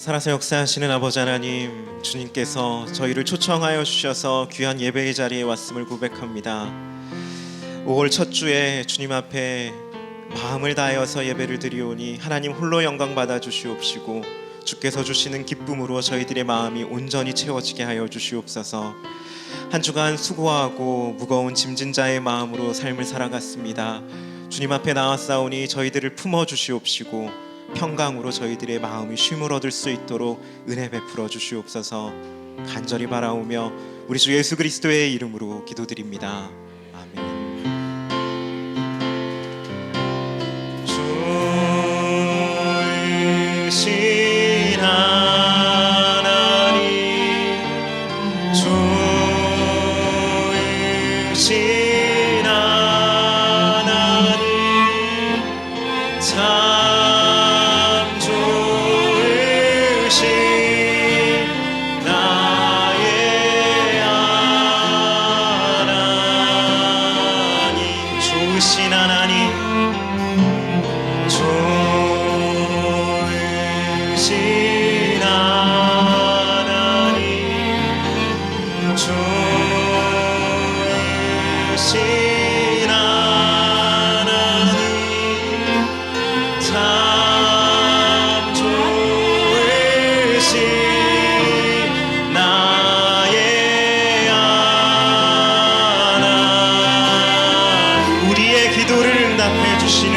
살아서 역사하시는 아버지 하나님, 주님께서 저희를 초청하여 주셔서 귀한 예배의 자리에 왔음을 고백합니다. 5월 첫 주에 주님 앞에 마음을 다하여서 예배를 드리오니 하나님 홀로 영광 받아 주시옵시고 주께서 주시는 기쁨으로 저희들의 마음이 온전히 채워지게 하여 주시옵소서. 한 주간 수고하고 무거운 짐진 자의 마음으로 삶을 살아갔습니다. 주님 앞에 나왔사오니 저희들을 품어 주시옵시고 평강으로 저희들의 마음이 쉼을 얻을 수 있도록 은혜 베풀어 주시옵소서. 간절히 바라오며 우리 주 예수 그리스도의 이름으로 기도드립니다. 아멘. 주이신 하나님, 주이신 하나님, 참 좋으신 나의 하나님, 좋으신 하나님, 좋으신 하나님, 좋으신 하나님, 참 좋으신 나의 하나님, 우리의 기도를 응답해 주시는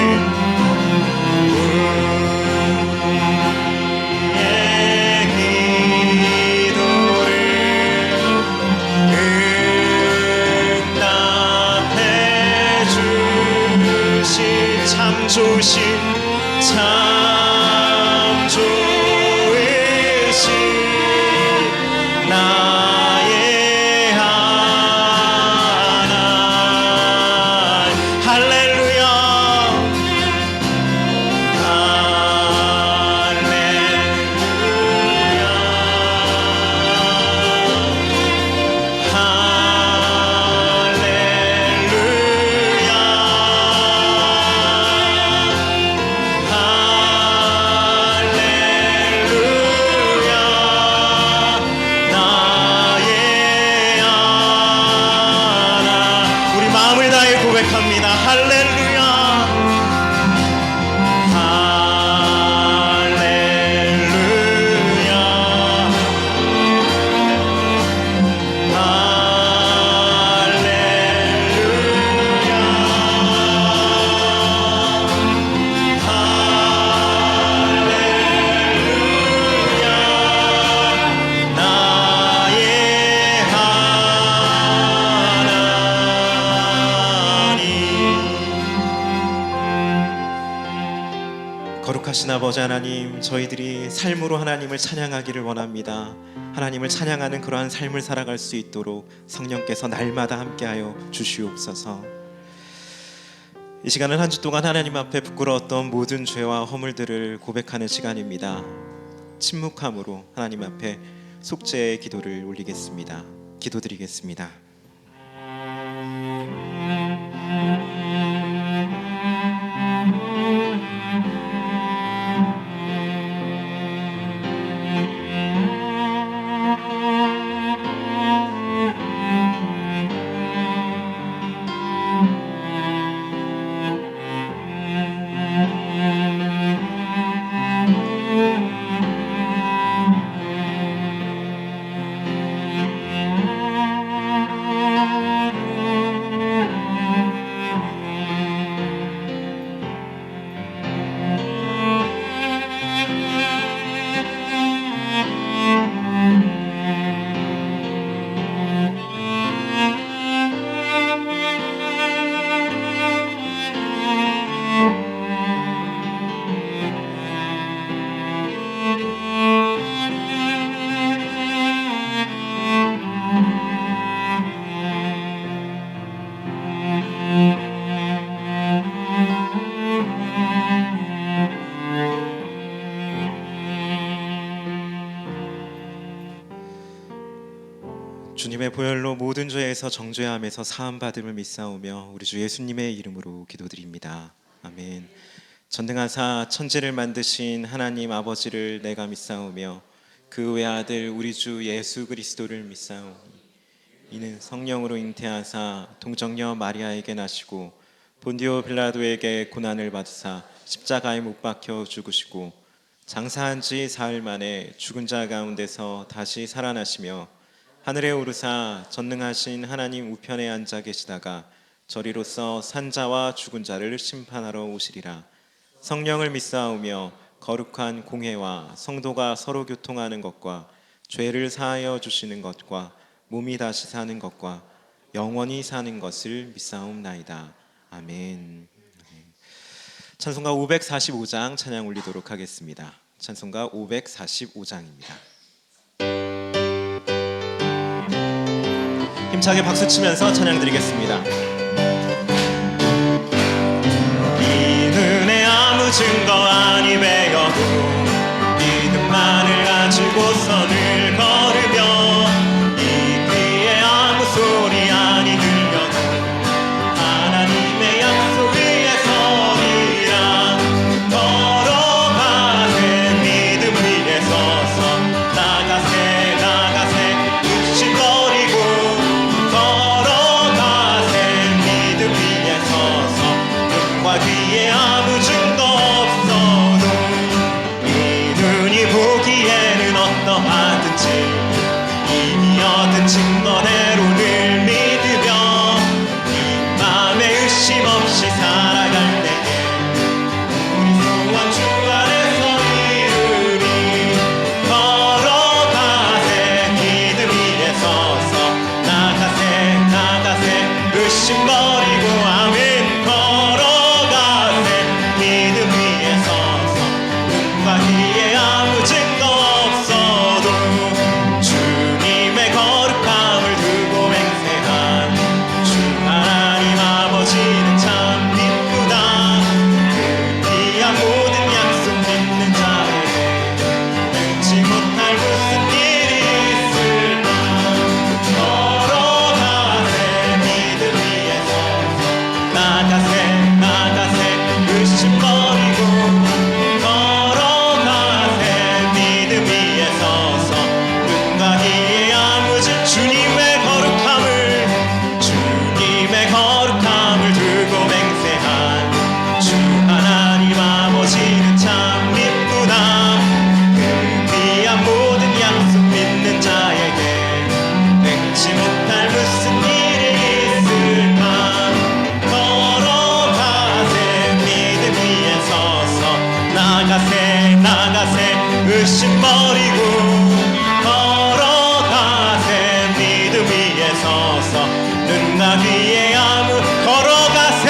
우리의 기도를 응답해 주신 참 좋으신, 참 좋으신 나의 하나님, 할렐루야, 할렐루야, 나의 하나. 우리 마음을 다해 고백합니다. 할렐루야, 할렐루야, 나의 하나님. 거룩하신 아버지 하나님, 저희들이 삶으로 하나님을 찬양하기를 원합니다. 하나님을 찬양하는 그러한 삶을 살아갈 수 있도록 성령께서 날마다 함께하여 주시옵소서. 이 시간은 한 주 동안 하나님 앞에 부끄러웠던 모든 죄와 허물들을 고백하는 시간입니다. 침묵함으로 하나님 앞에 속죄의 기도를 올리겠습니다. 기도드리겠습니다. 주님의 보혈로 모든 죄에서 정죄함에서 사함 받음을 믿사오며 우리 주 예수님의 이름으로 기도드립니다. 아멘. 전능하사 천지를 만드신 하나님 아버지를 내가 믿사오며 그 외아들 우리 주 예수 그리스도를 믿사오니 이는 성령으로 잉태하사 동정녀 마리아에게 나시고 본디오 빌라도에게 고난을 받으사 십자가에 못 박혀 죽으시고 장사한 지 사흘 만에 죽은 자 가운데서 다시 살아나시며 하늘에 오르사 전능하신 하나님 우편에 앉아 계시다가 저리로서 산자와 죽은 자를 심판하러 오시리라. 성령을 믿사오며 거룩한 공회와 성도가 서로 교통하는 것과 죄를 사하여 주시는 것과 몸이 다시 사는 것과 영원히 사는 것을 믿사옵나이다. 아멘. 찬송가 545장 찬양 올리도록 하겠습니다. 찬송가 545장입니다. 힘차게 박수 치면서 찬양 드리겠습니다. 이 눈에 아무 증거 아니 배어도 믿음만을 가지고서 늘 걸으며 이 귀에 아무 소리 아니 들려도 하나님의 약속 위에 서리라. 걸어가세 믿음 위에 서서 나가세 나가세 욱신거리고 걸어가세 믿음 위에 서서 눈과 귀에 아무 증거 없어도 이 눈이 보기에는 어떠하든지 이미 얻은 증거대로 늘 믿으며 이 맘에 의심 없이 살아갈 때에 우리 소원 주 안에서 이루리. 걸어가세 믿음 위에 서서 나가세 나가세 의심 버리고 아멘. 걸어가세 믿음 위에 서서 눈과 귀에 아무 증거 없어도 주님의 거룩함을 두고 맹세한 주 하나님 아버지는 참 기쁘다. 그 귀한 모든 약속 믿는 자에게 능치 못할 무슨 일이 있을까. 걸어가세 믿음 위에 서서 나가세 나가세 의심 버리고 걸어가세 믿음 위에 서서 눈과 귀에 아무 증 주님의 거룩함을 두고 맹세한 주 하나님 아버지는 참 기쁘다. 그 귀한 모든 약속 믿는 자에게 능치 못할 무슨 일이 있을까. 걸어가세 믿음 위에 서서 나가세 나가세 의심 버리고 걸어가세 믿음 위에 서서 눈과 귀에 아무 걸어가세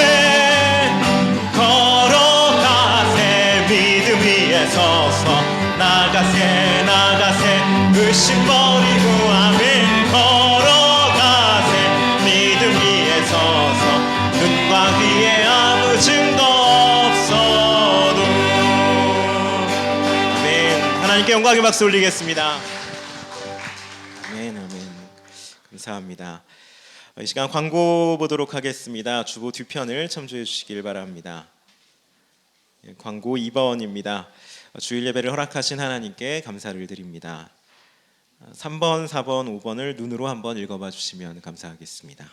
믿음 위에 서서 나가세 나가세 의심 버리고 아멘. 걸어가세 믿음 위에 서서 눈과 귀에 아무 증거 없어도 아멘. 하나님께 영광의 박수 올리겠습니다. 아멘 아멘. 감사합니다. 이 시간 광고 보도록 하겠습니다. 주보 뒤편을 참조해 주시길 바랍니다. 광고 2번입니다. 주일 예배를 허락하신 하나님께 감사를 드립니다. 3번, 4번, 5번을 눈으로 한번 읽어봐 주시면 감사하겠습니다.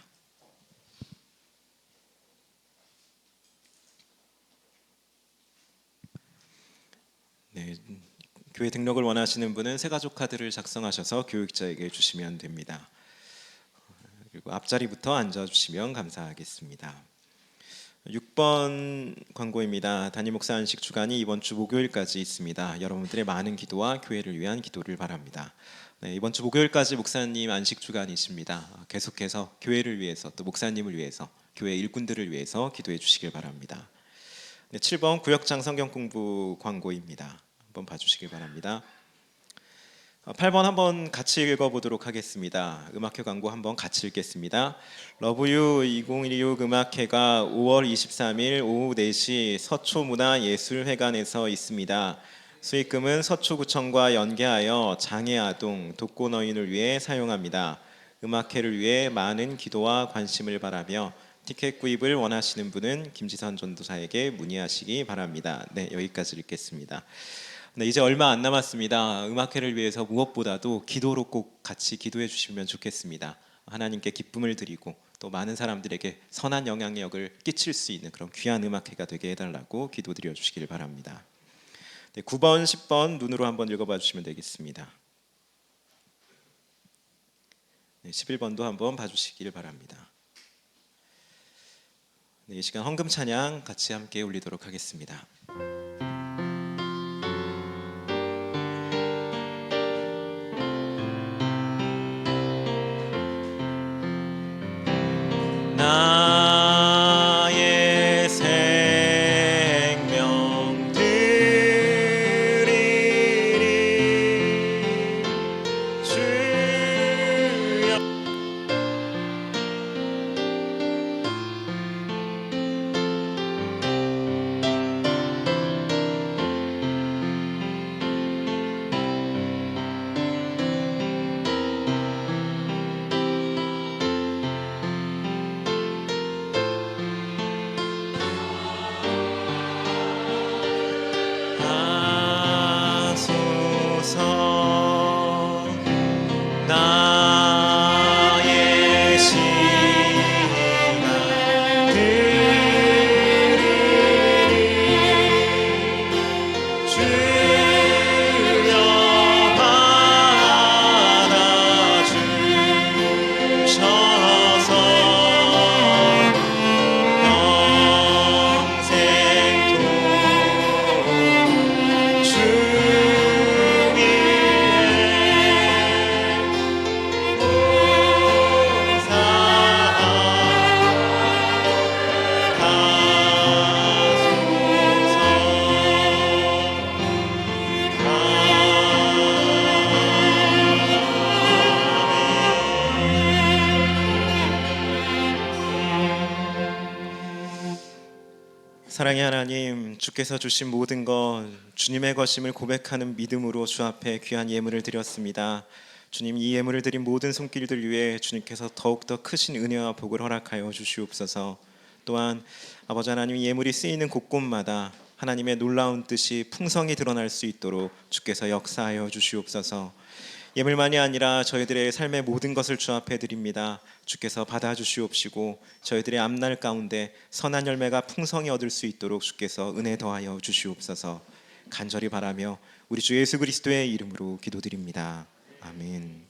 네, 교회 등록을 원하시는 분은 새가족 카드를 작성하셔서 교육자에게 주시면 됩니다. 그리고 앞자리부터 앉아주시면 감사하겠습니다. 6번 광고입니다. 담임 목사 안식 주간이 이번 주 목요일까지 있습니다. 여러분들의 많은 기도와 교회를 위한 기도를 바랍니다. 네, 이번 주 목요일까지 목사님 안식 주간이십니다. 계속해서 교회를 위해서 또 목사님을 위해서 교회 일꾼들을 위해서 기도해 주시길 바랍니다. 네, 7번 구역장 성경 공부 광고입니다. 한번 봐주시길 바랍니다. 8번 한번 같이 읽어보도록 하겠습니다. 음악회 광고 한번 같이 읽겠습니다. 러브유 2016 음악회가 5월 23일 오후 4시 서초문화예술회관에서 있습니다. 수익금은 서초구청과 연계하여 장애아동, 독거노인을 위해 사용합니다. 음악회를 위해 많은 기도와 관심을 바라며 티켓 구입을 원하시는 분은 김지선 전도사에게 문의하시기 바랍니다. 네, 여기까지 읽겠습니다. 네, 이제 얼마 안 남았습니다. 음악회를 위해서 무엇보다도 기도로 꼭 같이 기도해 주시면 좋겠습니다. 하나님께 기쁨을 드리고 또 많은 사람들에게 선한 영향력을 끼칠 수 있는 그런 귀한 음악회가 되게 해달라고 기도드려 주시길 바랍니다. 네, 9번, 10번 눈으로 한번 읽어봐 주시면 되겠습니다. 네, 11번도 한번 봐주시길 바랍니다. 네, 이 시간 헌금 찬양 같이 함께 올리도록 하겠습니다. 나의 생명 드리리 주여. 하소서 나의 시간 드리리 주여 받아주셔서 영생토록 주 사랑의 하나님, 주께서 주신 모든 것 주님의 것임을 고백하는 믿음으로 주 앞에 귀한 예물을 드렸습니다. 주님, 이 예물을 드린 모든 손길들 위해 주님께서 더욱더 크신 은혜와 복을 허락하여 주시옵소서. 또한 아버지 하나님, 이 예물이 쓰이는 곳곳마다 하나님의 놀라운 뜻이 풍성히 드러날 수 있도록 주께서 역사하여 주시옵소서. 예물만이 아니라 저희들의 삶의 모든 것을 주 앞에 드립니다. 주께서 받아주시옵시고 저희들의 앞날 가운데 선한 열매가 풍성히 얻을 수 있도록 주께서 은혜 더하여 주시옵소서. 간절히 바라며 우리 주 예수 그리스도의 이름으로 기도드립니다. 아멘.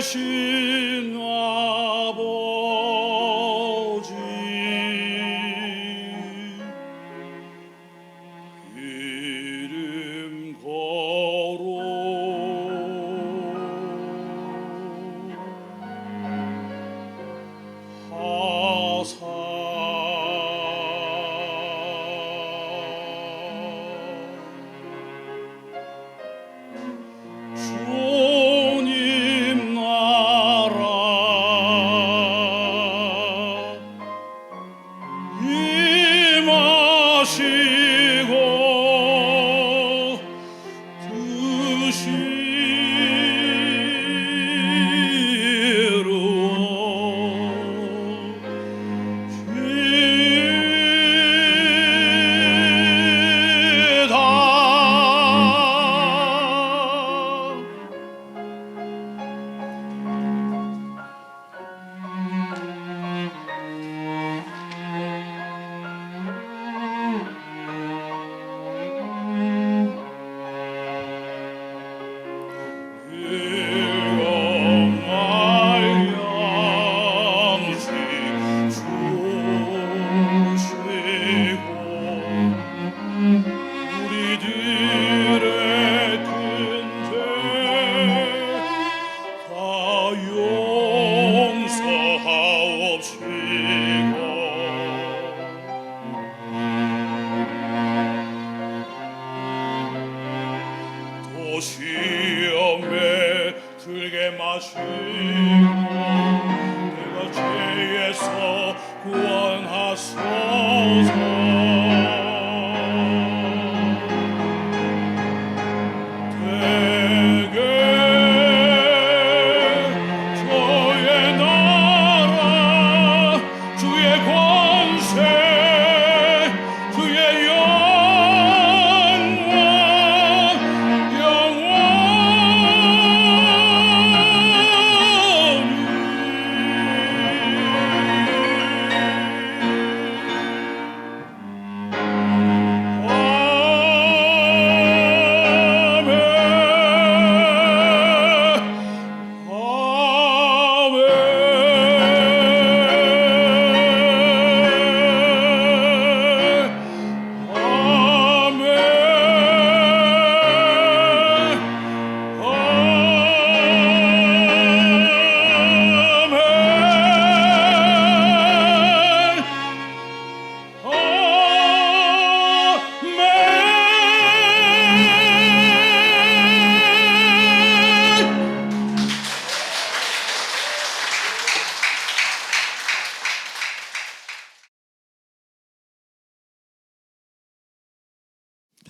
계신 아버지 이름 거로 하사 주님 나라 임하시고 우리들의 매 들게 마시고 내가 죄에서 구원하소서. 되게 주의 나라 주의 권세 주의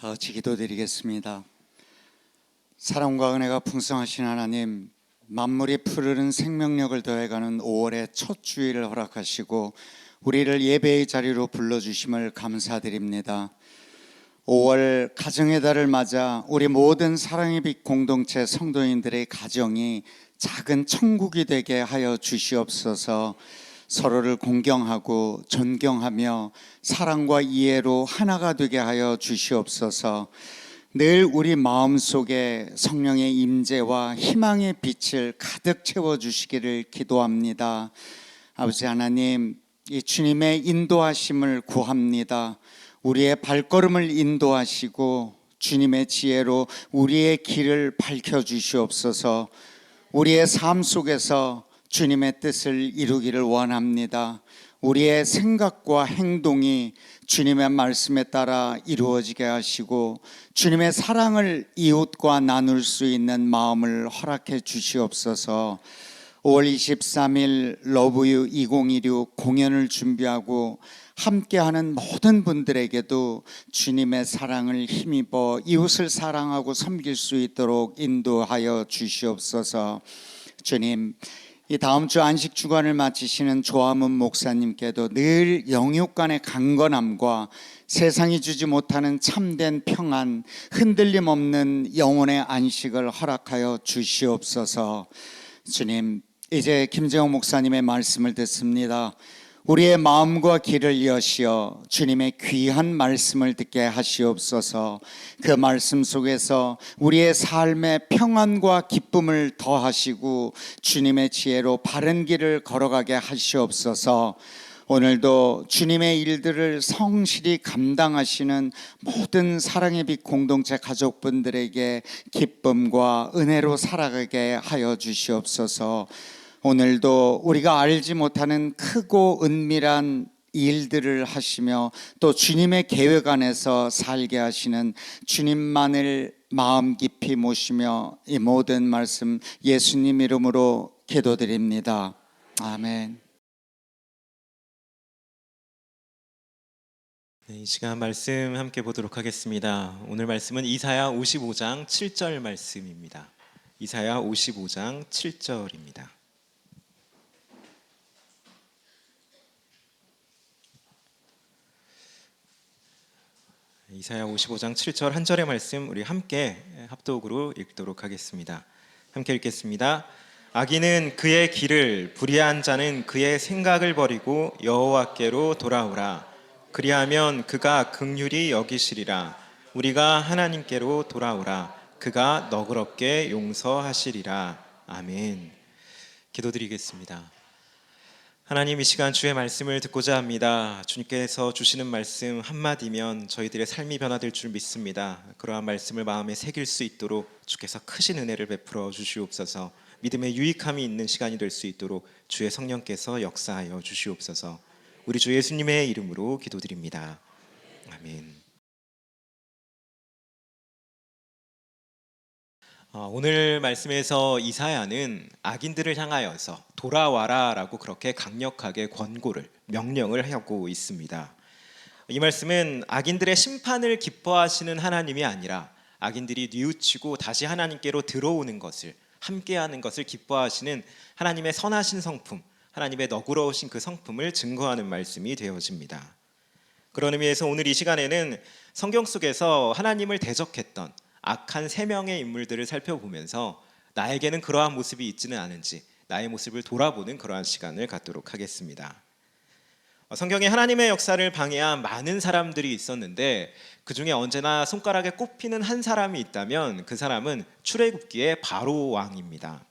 다 같이 기도드리겠습니다. 사랑과 은혜가 풍성하신 하나님, 만물이 푸르른 생명력을 더해가는 5월의 첫 주일을 허락하시고 우리를 예배의 자리로 불러주심을 감사드립니다. 5월 가정의 달을 맞아 우리 모든 사랑의 빛 공동체 성도인들의 가정이 작은 천국이 되게 하여 주시옵소서. 서로를 공경하고 존경하며 사랑과 이해로 하나가 되게 하여 주시옵소서. 늘 우리 마음속에 성령의 임재와 희망의 빛을 가득 채워주시기를 기도합니다. 아버지 하나님, 이 주님의 인도하심을 구합니다. 우리의 발걸음을 인도하시고 주님의 지혜로 우리의 길을 밝혀주시옵소서. 우리의 삶 속에서 주님의 뜻을 이루기를 원합니다. 우리의 생각과 행동이 주님의 말씀에 따라 이루어지게 하시고 주님의 사랑을 이웃과 나눌 수 있는 마음을 허락해 주시옵소서. 5월 23일 러브유 2016 공연을 준비하고 함께하는 모든 분들에게도 주님의 사랑을 힘입어 이웃을 사랑하고 섬길 수 있도록 인도하여 주시옵소서. 주님, 이 다음 주 안식 주간을 마치시는 조화문 목사님께도 늘 영육간의 강건함과 세상이 주지 못하는 참된 평안, 흔들림 없는 영혼의 안식을 허락하여 주시옵소서. 주님, 이제 김재영 목사님의 말씀을 듣습니다. 우리의 마음과 귀를 여시어 주님의 귀한 말씀을 듣게 하시옵소서. 그 말씀 속에서 우리의 삶에 평안과 기쁨을 더하시고 주님의 지혜로 바른 길을 걸어가게 하시옵소서. 오늘도 주님의 일들을 성실히 감당하시는 모든 사랑의 빛 공동체 가족분들에게 기쁨과 은혜로 살아가게 하여 주시옵소서. 오늘도 우리가 알지 못하는 크고 은밀한 일들을 하시며 또 주님의 계획 안에서 살게 하시는 주님만을 마음 깊이 모시며 이 모든 말씀 예수님 이름으로 기도드립니다. 아멘. 네, 이 시간 말씀 함께 보도록 하겠습니다. 오늘 말씀은 이사야 55장 7절 말씀입니다. 이사야 55장 7절입니다. 이사야 55장 7절 한 절의 말씀 우리 함께 합독으로 읽도록 하겠습니다. 함께 읽겠습니다. 악인은 그의 길을, 불의한 자는 그의 생각을 버리고 여호와께로 돌아오라. 그리하면 그가 긍휼히 여기시리라. 우리가 하나님께로 돌아오라. 그가 너그럽게 용서하시리라. 아멘. 기도드리겠습니다. 하나님, 이 시간 주의 말씀을 듣고자 합니다. 주님께서 주시는 말씀 한마디면 저희들의 삶이 변화될 줄 믿습니다. 그러한 말씀을 마음에 새길 수 있도록 주께서 크신 은혜를 베풀어 주시옵소서. 믿음의 유익함이 있는 시간이 될 수 있도록 주의 성령께서 역사하여 주시옵소서. 우리 주 예수님의 이름으로 기도드립니다. 아멘. 오늘 말씀에서 이사야는 악인들을 향하여서 돌아와라라고 그렇게 강력하게 권고를 명령을 하고 있습니다. 이 말씀은 악인들의 심판을 기뻐하시는 하나님이 아니라 악인들이 뉘우치고 다시 하나님께로 들어오는 것을 함께하는 것을 기뻐하시는 하나님의 선하신 성품, 하나님의 너그러우신 그 성품을 증거하는 말씀이 되어집니다. 그런 의미에서 오늘 이 시간에는 성경 속에서 하나님을 대적했던 악한 세 명의 인물들을 살펴보면서 나에게는 그러한 모습이 있지는 않은지 나의 모습을 돌아보는 그러한 시간을 갖도록 하겠습니다. 성경에 하나님의 역사를 방해한 많은 사람들이 있었는데 그 중에 언제나 손가락에 꼽히는 한 사람이 있다면 그 사람은 출애굽기의 바로 왕입니다.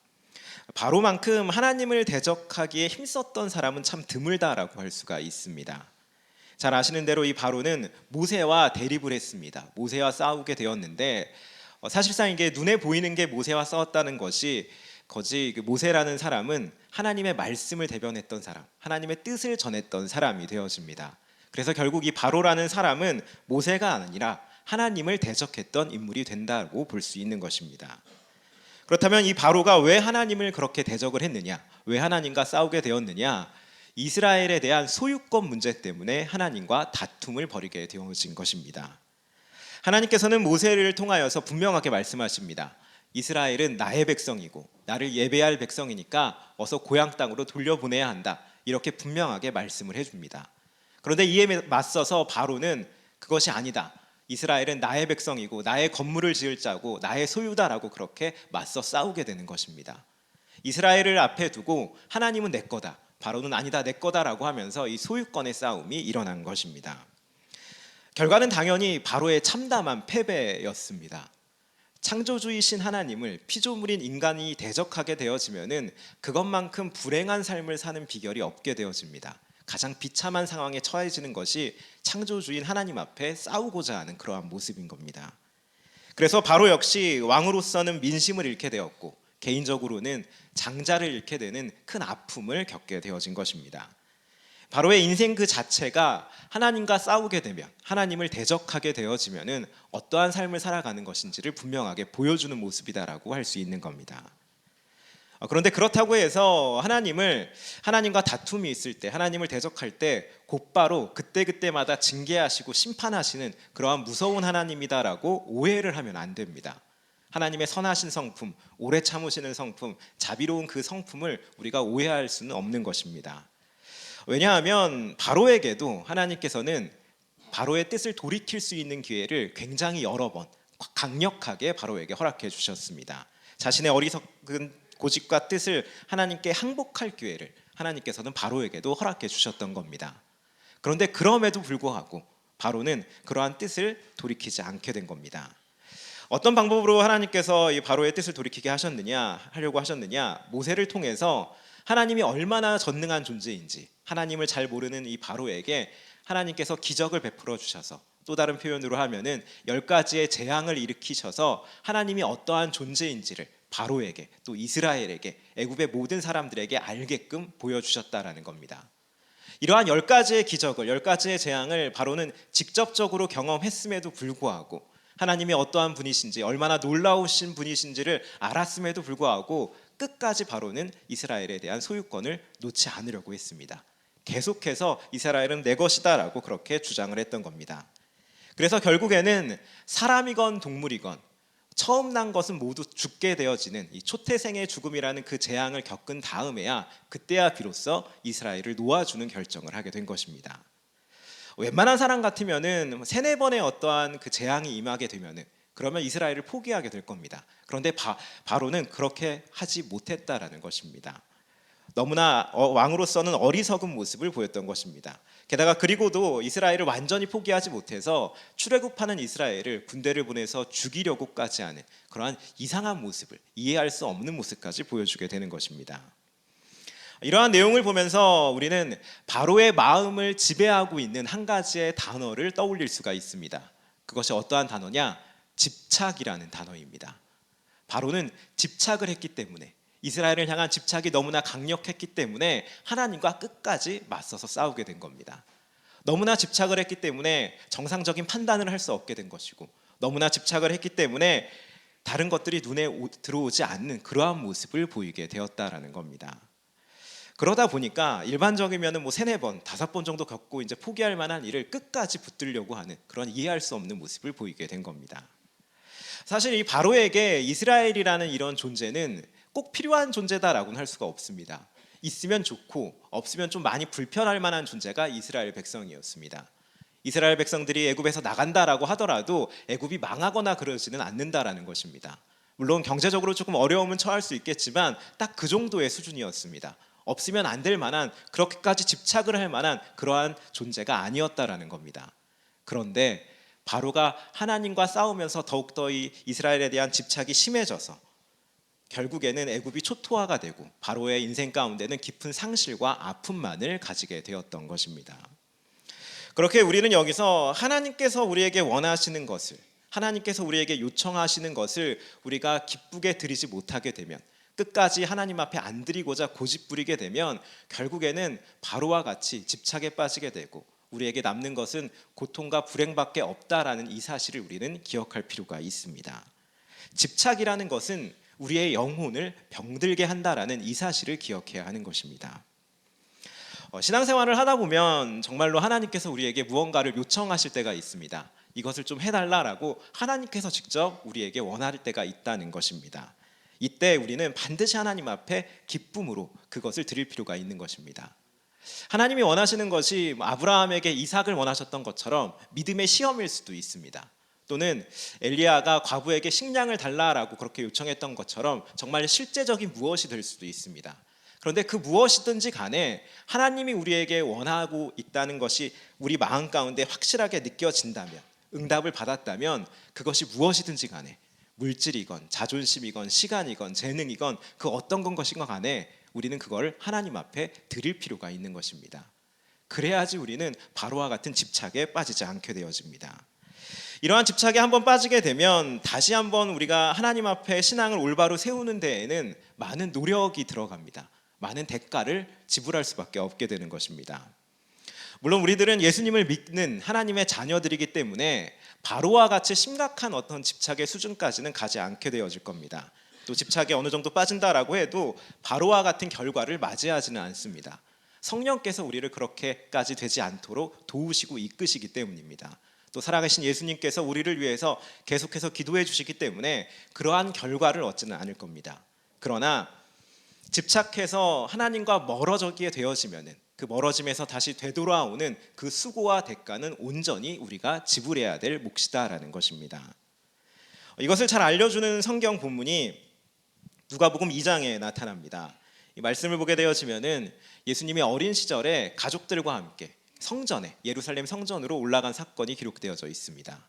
바로만큼 하나님을 대적하기에 힘썼던 사람은 참 드물다라고 할 수가 있습니다. 잘 아시는 대로 이 바로는 모세와 대립을 했습니다. 모세와 싸우게 되었는데 사실상 이게 눈에 보이는 게 모세와 싸웠다는 것이 거지 모세라는 사람은 하나님의 말씀을 대변했던 사람, 하나님의 뜻을 전했던 사람이 되어집니다. 그래서 결국 이 바로라는 사람은 모세가 아니라 하나님을 대적했던 인물이 된다고 볼 수 있는 것입니다. 그렇다면 이 바로가 왜 하나님을 그렇게 대적을 했느냐? 왜 하나님과 싸우게 되었느냐? 이스라엘에 대한 소유권 문제 때문에 하나님과 다툼을 벌이게 되어진 것입니다. 하나님께서는 모세를 통하여서 분명하게 말씀하십니다. 이스라엘은 나의 백성이고 나를 예배할 백성이니까 어서 고향 땅으로 돌려보내야 한다. 이렇게 분명하게 말씀을 해줍니다. 그런데 이에 맞서서 바로는 그것이 아니다. 이스라엘은 나의 백성이고 나의 건물을 지을 자고 나의 소유다라고 그렇게 맞서 싸우게 되는 것입니다. 이스라엘을 앞에 두고 하나님은 내 거다. 바로는 아니다 내 거다라고 하면서 이 소유권의 싸움이 일어난 것입니다. 결과는 당연히 바로의 참담한 패배였습니다. 창조주이신 하나님을 피조물인 인간이 대적하게 되어지면은 그것만큼 불행한 삶을 사는 비결이 없게 되어집니다. 가장 비참한 상황에 처해지는 것이 창조주인 하나님 앞에 싸우고자 하는 그러한 모습인 겁니다. 그래서 바로 역시 왕으로서는 민심을 잃게 되었고 개인적으로는 장자를 잃게 되는 큰 아픔을 겪게 되어진 것입니다. 바로의 인생 그 자체가 하나님과 싸우게 되면 하나님을 대적하게 되어지면은 어떠한 삶을 살아가는 것인지를 분명하게 보여주는 모습이다라고 할 수 있는 겁니다. 그런데 그렇다고 해서 하나님과 다툼이 있을 때 하나님을 대적할 때 곧바로 그때그때마다 징계하시고 심판하시는 그러한 무서운 하나님이다라고 오해를 하면 안 됩니다. 하나님의 선하신 성품, 오래 참으시는 성품, 자비로운 그 성품을 우리가 오해할 수는 없는 것입니다. 왜냐하면 바로에게도 하나님께서는 바로의 뜻을 돌이킬 수 있는 기회를 굉장히 여러 번 강력하게 바로에게 허락해 주셨습니다. 자신의 어리석은 고집과 뜻을 하나님께 항복할 기회를 하나님께서는 바로에게도 허락해 주셨던 겁니다. 그런데 그럼에도 불구하고 바로는 그러한 뜻을 돌이키지 않게 된 겁니다. 어떤 방법으로 하나님께서 이 바로의 뜻을 돌이키게 하려고 하셨느냐? 모세를 통해서 하나님이 얼마나 전능한 존재인지 하나님을 잘 모르는 이 바로에게 하나님께서 기적을 베풀어 주셔서 또 다른 표현으로 하면은 10가지의 재앙을 일으키셔서 하나님이 어떠한 존재인지를 바로에게 또 이스라엘에게 애굽의 모든 사람들에게 알게끔 보여주셨다라는 겁니다. 이러한 10가지의 기적을 10가지의 재앙을 바로는 직접적으로 경험했음에도 불구하고 하나님이 어떠한 분이신지 얼마나 놀라우신 분이신지를 알았음에도 불구하고 끝까지 바로는 이스라엘에 대한 소유권을 놓지 않으려고 했습니다. 계속해서 이스라엘은 내 것이다라고 그렇게 주장을 했던 겁니다. 그래서 결국에는 사람이건 동물이건 처음 난 것은 모두 죽게 되어지는 이 초태생의 죽음이라는 그 재앙을 겪은 다음에야 그때야 비로소 이스라엘을 놓아주는 결정을 하게 된 것입니다. 웬만한 사람 같으면은 3-4번의 어떠한 그 재앙이 임하게 되면은 그러면 이스라엘을 포기하게 될 겁니다. 그런데 바로는 그렇게 하지 못했다라는 것입니다. 너무나 왕으로서는 어리석은 모습을 보였던 것입니다. 게다가 그리고도 이스라엘을 완전히 포기하지 못해서 출애굽하는 이스라엘을 군대를 보내서 죽이려고까지 하는 그러한 이상한 모습을 이해할 수 없는 모습까지 보여주게 되는 것입니다. 이러한 내용을 보면서 우리는 바로의 마음을 지배하고 있는 한 가지의 단어를 떠올릴 수가 있습니다. 그것이 어떠한 단어냐? 집착이라는 단어입니다. 바로는 집착을 했기 때문에 이스라엘을 향한 집착이 너무나 강력했기 때문에 하나님과 끝까지 맞서서 싸우게 된 겁니다. 너무나 집착을 했기 때문에 정상적인 판단을 할 수 없게 된 것이고 너무나 집착을 했기 때문에 다른 것들이 눈에 들어오지 않는 그러한 모습을 보이게 되었다라는 겁니다. 그러다 보니까 일반적이면 뭐 3, 4번, 5번 정도 겪고 이제 포기할 만한 일을 끝까지 붙들려고 하는 그런 이해할 수 없는 모습을 보이게 된 겁니다. 사실 이 바로에게 이스라엘이라는 이런 존재는 꼭 필요한 존재다라고는 할 수가 없습니다. 있으면 좋고 없으면 좀 많이 불편할 만한 존재가 이스라엘 백성이었습니다. 이스라엘 백성들이 애굽에서 나간다라고 하더라도 애굽이 망하거나 그러지는 않는다라는 것입니다. 물론 경제적으로 조금 어려움은 처할 수 있겠지만 딱 그 정도의 수준이었습니다. 없으면 안 될 만한, 그렇게까지 집착을 할 만한 그러한 존재가 아니었다라는 겁니다. 그런데 바로가 하나님과 싸우면서 더욱더 이 이스라엘에 대한 집착이 심해져서 결국에는 애굽이 초토화가 되고 바로의 인생 가운데는 깊은 상실과 아픔만을 가지게 되었던 것입니다. 그렇게 우리는 여기서 하나님께서 우리에게 원하시는 것을, 하나님께서 우리에게 요청하시는 것을 우리가 기쁘게 드리지 못하게 되면, 끝까지 하나님 앞에 안 드리고자 고집부리게 되면 결국에는 바로와 같이 집착에 빠지게 되고 우리에게 남는 것은 고통과 불행밖에 없다라는 이 사실을 우리는 기억할 필요가 있습니다. 집착이라는 것은 우리의 영혼을 병들게 한다라는 이 사실을 기억해야 하는 것입니다. 신앙생활을 하다 보면 정말로 하나님께서 우리에게 무언가를 요청하실 때가 있습니다. 이것을 좀 해달라라고 하나님께서 직접 우리에게 원할 때가 있다는 것입니다. 이때 우리는 반드시 하나님 앞에 기쁨으로 그것을 드릴 필요가 있는 것입니다. 하나님이 원하시는 것이 아브라함에게 이삭을 원하셨던 것처럼 믿음의 시험일 수도 있습니다. 또는 엘리야가 과부에게 식량을 달라라고 그렇게 요청했던 것처럼 정말 실제적인 무엇이 될 수도 있습니다. 그런데 그 무엇이든지 간에 하나님이 우리에게 원하고 있다는 것이 우리 마음 가운데 확실하게 느껴진다면, 응답을 받았다면 그것이 무엇이든지 간에 물질이건 자존심이건 시간이건 재능이건 그 어떤 것인가 간에 우리는 그걸 하나님 앞에 드릴 필요가 있는 것입니다. 그래야지 우리는 바로와 같은 집착에 빠지지 않게 되어집니다. 이러한 집착에 한번 빠지게 되면 다시 한번 우리가 하나님 앞에 신앙을 올바로 세우는 데에는 많은 노력이 들어갑니다. 많은 대가를 지불할 수밖에 없게 되는 것입니다. 물론 우리들은 예수님을 믿는 하나님의 자녀들이기 때문에 바로와 같이 심각한 어떤 집착의 수준까지는 가지 않게 되어질 겁니다. 또 집착에 어느 정도 빠진다라고 해도 바로와 같은 결과를 맞이하지는 않습니다. 성령께서 우리를 그렇게까지 되지 않도록 도우시고 이끄시기 때문입니다. 또 살아계신 예수님께서 우리를 위해서 계속해서 기도해 주시기 때문에 그러한 결과를 얻지는 않을 겁니다. 그러나 집착해서 하나님과 멀어지게 되어지면은 그 멀어짐에서 다시 되돌아오는 그 수고와 대가는 온전히 우리가 지불해야 될 몫이다라는 것입니다. 이것을 잘 알려주는 성경 본문이 누가복음 2장에 나타납니다. 이 말씀을 보게 되어지면은 예수님이 어린 시절에 가족들과 함께 성전에, 예루살렘 성전으로 올라간 사건이 기록되어져 있습니다.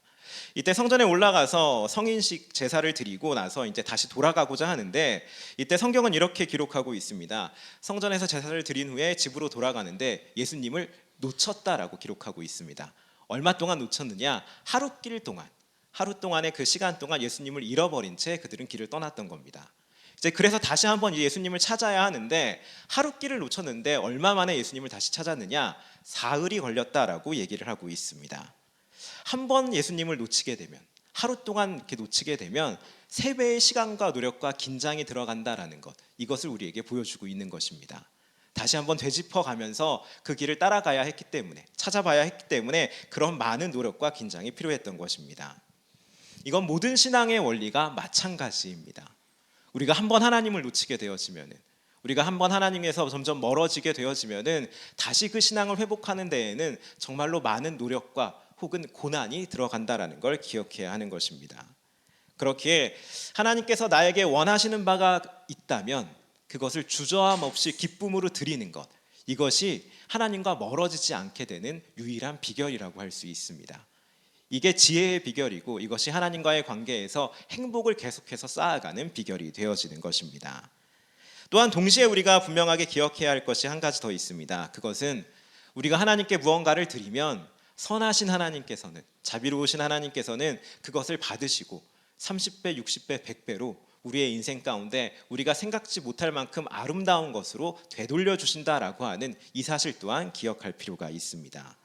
이때 성전에 올라가서 성인식 제사를 드리고 나서 이제 다시 돌아가고자 하는데, 이때 성경은 이렇게 기록하고 있습니다. 성전에서 제사를 드린 후에 집으로 돌아가는데 예수님을 놓쳤다라고 기록하고 있습니다. 얼마 동안 놓쳤느냐? 하룻길 동안, 하루 동안의 그 시간 동안 예수님을 잃어버린 채 그들은 길을 떠났던 겁니다. 이제 그래서 다시 한번 예수님을 찾아야 하는데, 하룻길을 놓쳤는데 얼마 만에 예수님을 다시 찾았느냐? 사흘이 걸렸다라고 얘기를 하고 있습니다. 한 번 예수님을 놓치게 되면, 하루 동안 이렇게 놓치게 되면 3배의 시간과 노력과 긴장이 들어간다라는 것, 이것을 우리에게 보여주고 있는 것입니다. 다시 한번 되짚어가면서 그 길을 따라가야 했기 때문에, 찾아봐야 했기 때문에 그런 많은 노력과 긴장이 필요했던 것입니다. 이건 모든 신앙의 원리가 마찬가지입니다. 우리가 한 번 하나님을 놓치게 되어지면은, 우리가 한 번 하나님에서 점점 멀어지게 되어지면은 다시 그 신앙을 회복하는 데에는 정말로 많은 노력과 혹은 고난이 들어간다라는 걸 기억해야 하는 것입니다. 그렇기에 하나님께서 나에게 원하시는 바가 있다면 그것을 주저함 없이 기쁨으로 드리는 것, 이것이 하나님과 멀어지지 않게 되는 유일한 비결이라고 할 수 있습니다. 이게 지혜의 비결이고 이것이 하나님과의 관계에서 행복을 계속해서 쌓아가는 비결이 되어지는 것입니다. 또한 동시에 우리가 분명하게 기억해야 할 것이 한 가지 더 있습니다. 그것은 우리가 하나님께 무언가를 드리면 선하신 하나님께서는, 자비로우신 하나님께서는 그것을 받으시고 30배, 60배, 100배로 우리의 인생 가운데 우리가 생각지 못할 만큼 아름다운 것으로 되돌려 주신다라고 하는 이 사실 또한 기억할 필요가 있습니다.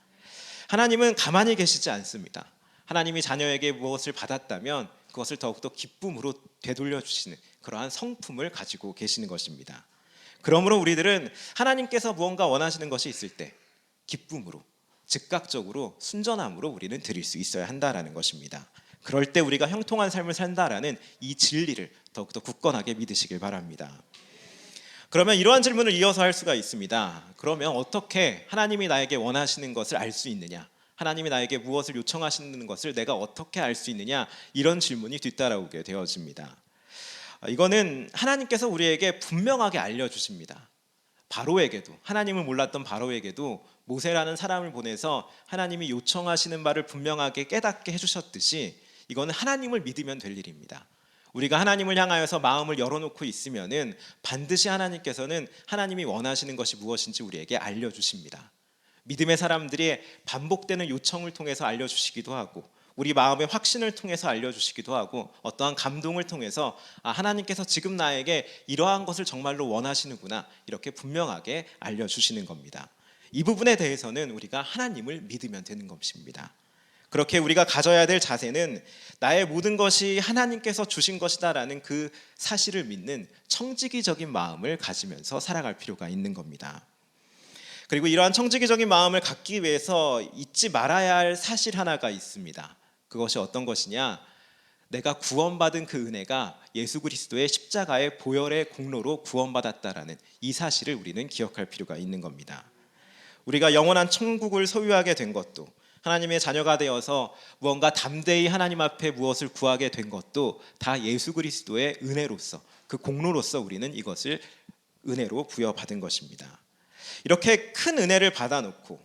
하나님은 가만히 계시지 않습니다. 하나님이 자녀에게 무엇을 받았다면 그것을 더욱더 기쁨으로 되돌려 주시는 그러한 성품을 가지고 계시는 것입니다. 그러므로 우리들은 하나님께서 무언가 원하시는 것이 있을 때 기쁨으로, 즉각적으로, 순전함으로 우리는 드릴 수 있어야 한다라는 것입니다. 그럴 때 우리가 형통한 삶을 산다라는 이 진리를 더욱더 굳건하게 믿으시길 바랍니다. 그러면 이러한 질문을 이어서 할 수가 있습니다. 그러면 어떻게 하나님이 나에게 원하시는 것을 알 수 있느냐? 하나님이 나에게 무엇을 요청하시는 것을 내가 어떻게 알 수 있느냐? 이런 질문이 뒤따라오게 되어집니다. 이거는 하나님께서 우리에게 분명하게 알려주십니다. 바로에게도, 하나님을 몰랐던 바로에게도 모세라는 사람을 보내서 하나님이 요청하시는 바를 분명하게 깨닫게 해주셨듯이 이거는 하나님을 믿으면 될 일입니다. 우리가 하나님을 향하여서 마음을 열어놓고 있으면은 반드시 하나님께서는 하나님이 원하시는 것이 무엇인지 우리에게 알려주십니다. 믿음의 사람들이 반복되는 요청을 통해서 알려주시기도 하고 우리 마음의 확신을 통해서 알려주시기도 하고 어떠한 감동을 통해서 하나님께서 지금 나에게 이러한 것을 정말로 원하시는구나 이렇게 분명하게 알려주시는 겁니다. 이 부분에 대해서는 우리가 하나님을 믿으면 되는 것입니다. 그렇게 우리가 가져야 될 자세는 나의 모든 것이 하나님께서 주신 것이다라는 그 사실을 믿는 청지기적인 마음을 가지면서 살아갈 필요가 있는 겁니다. 그리고 이러한 청지기적인 마음을 갖기 위해서 잊지 말아야 할 사실 하나가 있습니다. 그것이 어떤 것이냐? 내가 구원받은 그 은혜가 예수 그리스도의 십자가의 보혈의 공로로 구원받았다라는 이 사실을 우리는 기억할 필요가 있는 겁니다. 우리가 영원한 천국을 소유하게 된 것도 하나님의 자녀가 되어서 무언가 담대히 하나님 앞에 무엇을 구하게 된 것도 다 예수 그리스도의 은혜로서 그 공로로서 우리는 이것을 은혜로 부여받은 것입니다. 이렇게 큰 은혜를 받아놓고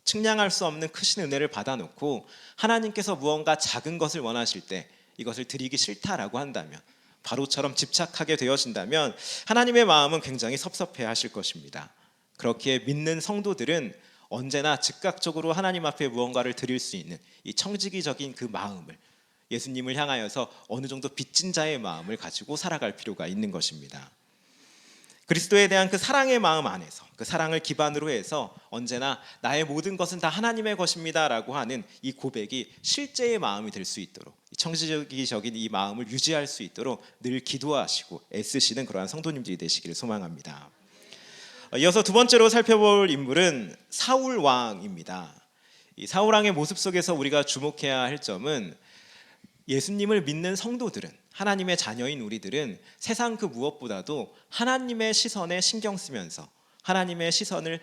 측량할 수 없는 크신 은혜를 받아놓고 하나님께서 무언가 작은 것을 원하실 때 이것을 드리기 싫다라고 한다면 바로처럼 집착하게 되어진다면 하나님의 마음은 굉장히 섭섭해 하실 것입니다. 그렇기에 믿는 성도들은 언제나 즉각적으로 하나님 앞에 무언가를 드릴 수 있는 이 청지기적인 그 마음을 예수님을 향하여서 어느 정도 빚진 자의 마음을 가지고 살아갈 필요가 있는 것입니다. 그리스도에 대한 그 사랑의 마음 안에서 그 사랑을 기반으로 해서 언제나 나의 모든 것은 다 하나님의 것입니다라고 하는 이 고백이 실제의 마음이 될 수 있도록 청지기적인 이 마음을 유지할 수 있도록 늘 기도하시고 애쓰시는 그러한 성도님들이 되시기를 소망합니다. 이어서 두 번째로 살펴볼 인물은 사울 왕입니다. 이 사울 왕의 모습 속에서 우리가 주목해야 할 점은 예수님을 믿는 성도들은 하나님의 자녀인 우리들은 세상 그 무엇보다도 하나님의 시선에 신경 쓰면서 하나님의 시선을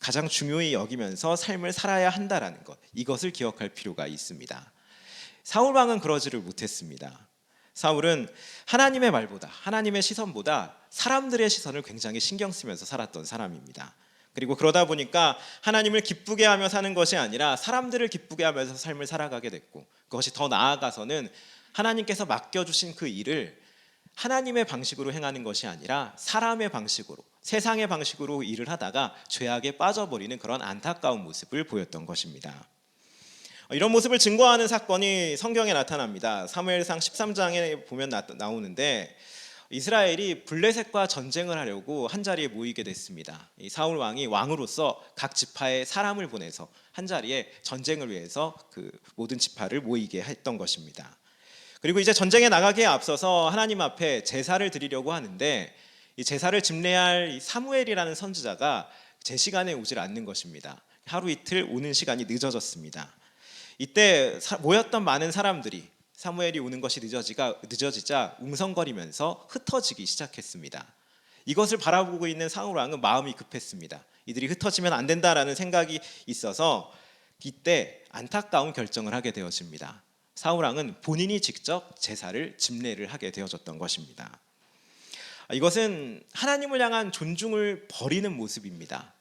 가장 중요히 여기면서 삶을 살아야 한다라는 것 이것을 기억할 필요가 있습니다. 사울 왕은 그러지를 못했습니다. 사울은 하나님의 말보다 하나님의 시선보다 사람들의 시선을 굉장히 신경 쓰면서 살았던 사람입니다. 그리고 그러다 보니까 하나님을 기쁘게 하며 사는 것이 아니라 사람들을 기쁘게 하면서 삶을 살아가게 됐고 그것이 더 나아가서는 하나님께서 맡겨주신 그 일을 하나님의 방식으로 행하는 것이 아니라 사람의 방식으로 세상의 방식으로 일을 하다가 죄악에 빠져버리는 그런 안타까운 모습을 보였던 것입니다. 이런 모습을 증거하는 사건이 성경에 나타납니다. 사무엘상 13장에 보면 나오는데 이스라엘이 블레셋과 전쟁을 하려고 한자리에 모이게 됐습니다. 이 사울 왕이 왕으로서 각 지파에 사람을 보내서 한자리에 전쟁을 위해서 그 모든 지파를 모이게 했던 것입니다. 그리고 이제 전쟁에 나가기에 앞서서 하나님 앞에 제사를 드리려고 하는데 이 제사를 집례할 이 사무엘이라는 선지자가 제 시간에 오질 않는 것입니다. 하루 이틀 오는 시간이 늦어졌습니다. 이때 모였던 많은 사람들이 사무엘이 오는 것이 늦어지자 웅성거리면서 흩어지기 시작했습니다. 이것을 바라보고 있는 사울 왕은 마음이 급했습니다. 이들이 흩어지면 안 된다라는 생각이 있어서 이때 안타까운 결정을 하게 되어집니다. 사울 왕은 본인이 직접 제사를 집례를 하게 되어졌던 것입니다. 이것은 하나님을 향한 존중을 버리는 모습입니다.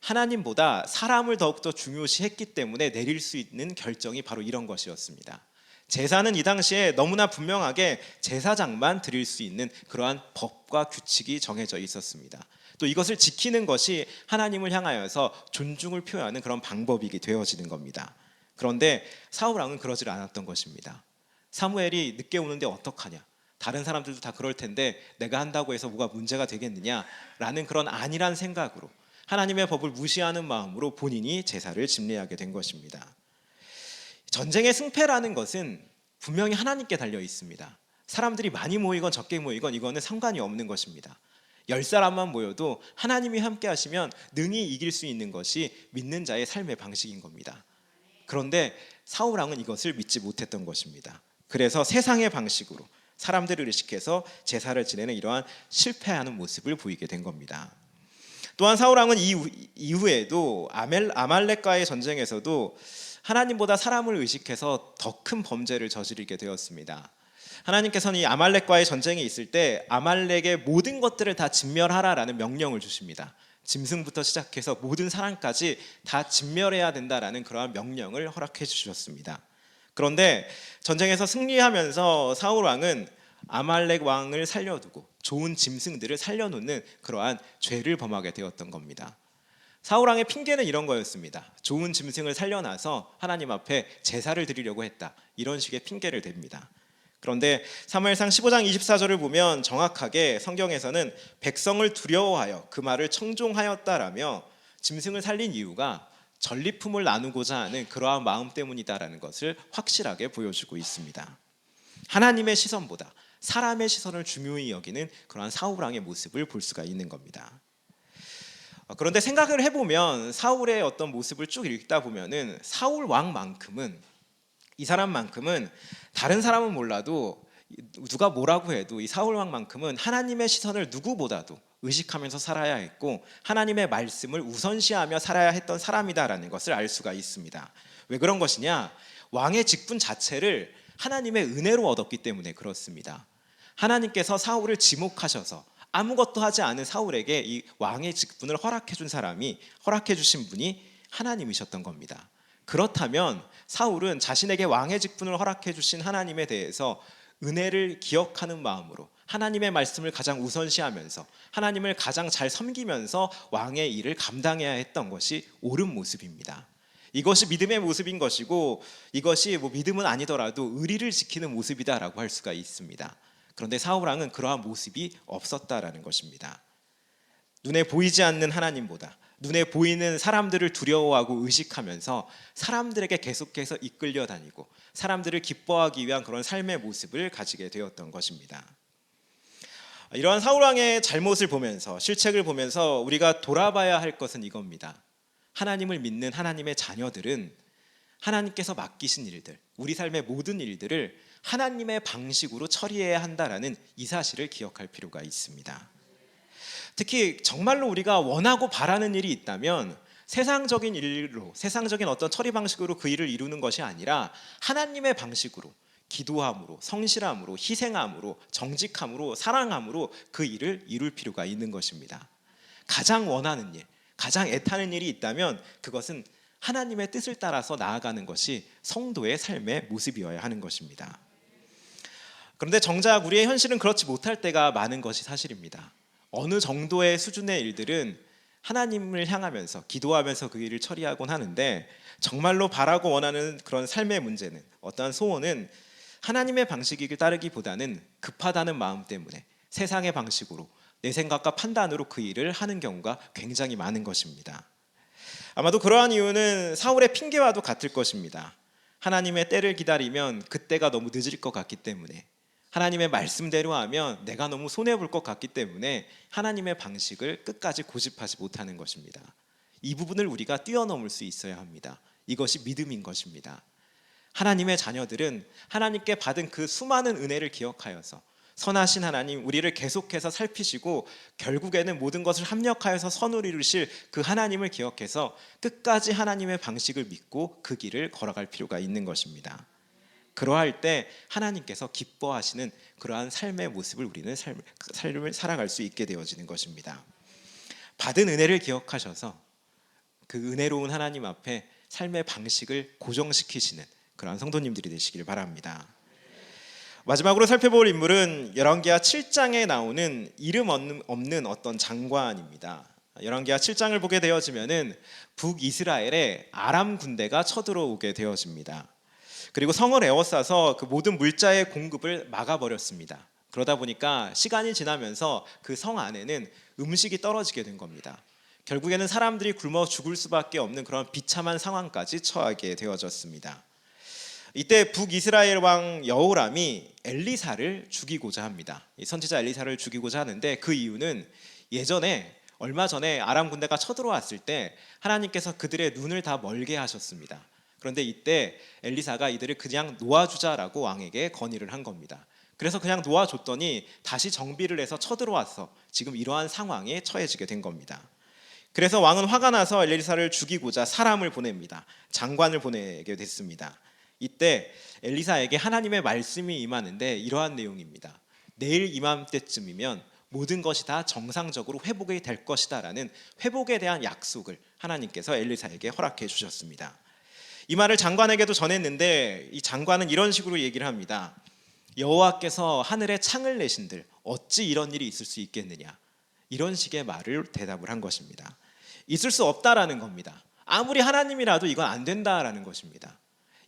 하나님보다 사람을 더욱더 중요시했기 때문에 내릴 수 있는 결정이 바로 이런 것이었습니다. 제사는 이 당시에 너무나 분명하게 제사장만 드릴 수 있는 그러한 법과 규칙이 정해져 있었습니다. 또 이것을 지키는 것이 하나님을 향하여서 존중을 표현하는 그런 방법이 되어지는 겁니다. 그런데 사울 왕은 그러질 않았던 것입니다. 사무엘이 늦게 오는데 어떡하냐? 다른 사람들도 다 그럴 텐데 내가 한다고 해서 뭐가 문제가 되겠느냐라는 그런 안일한 생각으로 하나님의 법을 무시하는 마음으로 본인이 제사를 집례하게 된 것입니다. 전쟁의 승패라는 것은 분명히 하나님께 달려 있습니다. 사람들이 많이 모이건 적게 모이건 이거는 상관이 없는 것입니다. 10사람만 모여도 하나님이 함께 하시면 능히 이길 수 있는 것이 믿는 자의 삶의 방식인 겁니다. 그런데 사울 왕은 이것을 믿지 못했던 것입니다. 그래서 세상의 방식으로 사람들을 의식해서 제사를 지내는 이러한 실패하는 모습을 보이게 된 겁니다. 또한 사울 왕은 이후에도 아말렉과의 전쟁에서도 하나님보다 사람을 의식해서 더 큰 범죄를 저지르게 되었습니다. 하나님께서는 이 아말렉과의 전쟁이 있을 때 아말렉의 모든 것들을 다 진멸하라라는 명령을 주십니다. 짐승부터 시작해서 모든 사람까지 다 진멸해야 된다라는 그러한 명령을 허락해 주셨습니다. 그런데 전쟁에서 승리하면서 사울 왕은 아말렉 왕을 살려두고 좋은 짐승들을 살려놓는 그러한 죄를 범하게 되었던 겁니다. 사울 왕의 핑계는 이런 거였습니다. 좋은 짐승을 살려놔서 하나님 앞에 제사를 드리려고 했다. 이런 식의 핑계를 댑니다. 그런데 사무엘상 15장 24절을 보면 정확하게 성경에서는 백성을 두려워하여 그 말을 청종하였다라며 짐승을 살린 이유가 전리품을 나누고자 하는 그러한 마음 때문이다라는 것을 확실하게 보여주고 있습니다. 하나님의 시선보다 사람의 시선을 중요히 여기는 그러한 사울 왕의 모습을 볼 수가 있는 겁니다. 그런데 생각을 해보면 사울의 어떤 모습을 쭉 읽다 보면은 사울 왕만큼은 이 사람만큼은 다른 사람은 몰라도 누가 뭐라고 해도 이 사울 왕만큼은 하나님의 시선을 누구보다도 의식하면서 살아야 했고 하나님의 말씀을 우선시하며 살아야 했던 사람이다라는 것을 알 수가 있습니다. 왜 그런 것이냐? 왕의 직분 자체를 하나님의 은혜로 얻었기 때문에 그렇습니다. 하나님께서 사울을 지목하셔서 아무것도 하지 않은 사울에게 이 왕의 직분을 허락해 주신 분이 하나님이셨던 겁니다. 그렇다면 사울은 자신에게 왕의 직분을 허락해 주신 하나님에 대해서 은혜를 기억하는 마음으로 하나님의 말씀을 가장 우선시하면서 하나님을 가장 잘 섬기면서 왕의 일을 감당해야 했던 것이 옳은 모습입니다. 이것이 믿음의 모습인 것이고 이것이 믿음은 아니더라도 의리를 지키는 모습이다라고 할 수가 있습니다. 그런데 사울 왕은 그러한 모습이 없었다라는 것입니다. 눈에 보이지 않는 하나님보다 눈에 보이는 사람들을 두려워하고 의식하면서 사람들에게 계속해서 이끌려 다니고 사람들을 기뻐하기 위한 그런 삶의 모습을 가지게 되었던 것입니다. 이러한 사울 왕의 잘못을 보면서 실책을 보면서 우리가 돌아봐야 할 것은 이겁니다. 하나님을 믿는 하나님의 자녀들은 하나님께서 맡기신 일들, 우리 삶의 모든 일들을 하나님의 방식으로 처리해야 한다라는 이 사실을 기억할 필요가 있습니다. 특히 정말로 우리가 원하고 바라는 일이 있다면 세상적인 일로, 세상적인 어떤 처리 방식으로 그 일을 이루는 것이 아니라 하나님의 방식으로, 기도함으로, 성실함으로, 희생함으로, 정직함으로, 사랑함으로 그 일을 이룰 필요가 있는 것입니다. 가장 원하는 일, 가장 애타는 일이 있다면 그것은 하나님의 뜻을 따라서 나아가는 것이 성도의 삶의 모습이어야 하는 것입니다. 그런데 정작 우리의 현실은 그렇지 못할 때가 많은 것이 사실입니다. 어느 정도의 수준의 일들은 하나님을 향하면서 기도하면서 그 일을 처리하곤 하는데 정말로 바라고 원하는 그런 삶의 문제는 어떠한 소원은 하나님의 방식을 따르기보다는 급하다는 마음 때문에 세상의 방식으로 내 생각과 판단으로 그 일을 하는 경우가 굉장히 많은 것입니다. 아마도 그러한 이유는 사울의 핑계와도 같을 것입니다. 하나님의 때를 기다리면 그때가 너무 늦을 것 같기 때문에 하나님의 말씀대로 하면 내가 너무 손해볼 것 같기 때문에 하나님의 방식을 끝까지 고집하지 못하는 것입니다. 이 부분을 우리가 뛰어넘을 수 있어야 합니다. 이것이 믿음인 것입니다. 하나님의 자녀들은 하나님께 받은 그 수많은 은혜를 기억하여서 선하신 하나님, 우리를 계속해서 살피시고 결국에는 모든 것을 합력하여서 선을 이루실 그 하나님을 기억해서 끝까지 하나님의 방식을 믿고 그 길을 걸어갈 필요가 있는 것입니다. 그러할 때 하나님께서 기뻐하시는 그러한 삶의 모습을 우리는 삶을 살아갈 수 있게 되어지는 것입니다. 받은 은혜를 기억하셔서 그 은혜로운 하나님 앞에 삶의 방식을 고정시키시는 그러한 성도님들이 되시길 바랍니다. 마지막으로 살펴볼 인물은 열왕기하 7장에 나오는 이름 없는 어떤 장관입니다. 열왕기하 7장을 보게 되어지면은 북이스라엘의 아람 군대가 쳐들어오게 되어집니다. 그리고 성을 에워싸서 그 모든 물자의 공급을 막아버렸습니다. 그러다 보니까 시간이 지나면서 그 성 안에는 음식이 떨어지게 된 겁니다. 결국에는 사람들이 굶어 죽을 수밖에 없는 그런 비참한 상황까지 처하게 되어졌습니다. 이때 북이스라엘 왕 여호람이 엘리사를 죽이고자 합니다. 이 선지자 엘리사를 죽이고자 하는데 그 이유는 예전에 얼마 전에 아람 군대가 쳐들어왔을 때 하나님께서 그들의 눈을 다 멀게 하셨습니다. 그런데 이때 엘리사가 이들을 그냥 놓아주자라고 왕에게 건의를 한 겁니다. 그래서 그냥 놓아줬더니 다시 정비를 해서 쳐들어와서 지금 이러한 상황에 처해지게 된 겁니다. 그래서 왕은 화가 나서 엘리사를 죽이고자 사람을 보냅니다. 장관을 보내게 됐습니다. 이때 엘리사에게 하나님의 말씀이 임하는데 이러한 내용입니다. 내일 이맘때쯤이면 모든 것이 다 정상적으로 회복이 될 것이다라는 회복에 대한 약속을 하나님께서 엘리사에게 허락해 주셨습니다. 이 말을 장관에게도 전했는데 이 장관은 이런 식으로 얘기를 합니다. 여호와께서 하늘에 창을 내신들 어찌 이런 일이 있을 수 있겠느냐, 이런 식의 말을 대답을 한 것입니다. 있을 수 없다라는 겁니다. 아무리 하나님이라도 이건 안 된다라는 것입니다.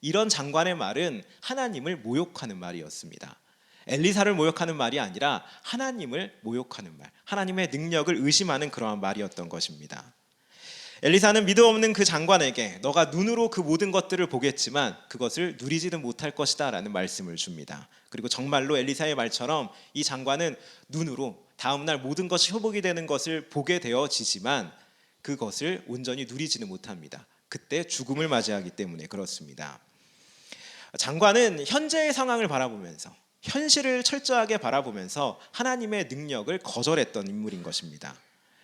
이런 장관의 말은 하나님을 모욕하는 말이었습니다. 엘리사를 모욕하는 말이 아니라 하나님을 모욕하는 말, 하나님의 능력을 의심하는 그러한 말이었던 것입니다. 엘리사는 믿음 없는 그 장관에게 너가 눈으로 그 모든 것들을 보겠지만 그것을 누리지는 못할 것이다 라는 말씀을 줍니다. 그리고 정말로 엘리사의 말처럼 이 장관은 눈으로 다음날 모든 것이 회복이 되는 것을 보게 되어지지만 그것을 온전히 누리지는 못합니다. 그때 죽음을 맞이하기 때문에 그렇습니다. 장관은 현재의 상황을 바라보면서 현실을 철저하게 바라보면서 하나님의 능력을 거절했던 인물인 것입니다.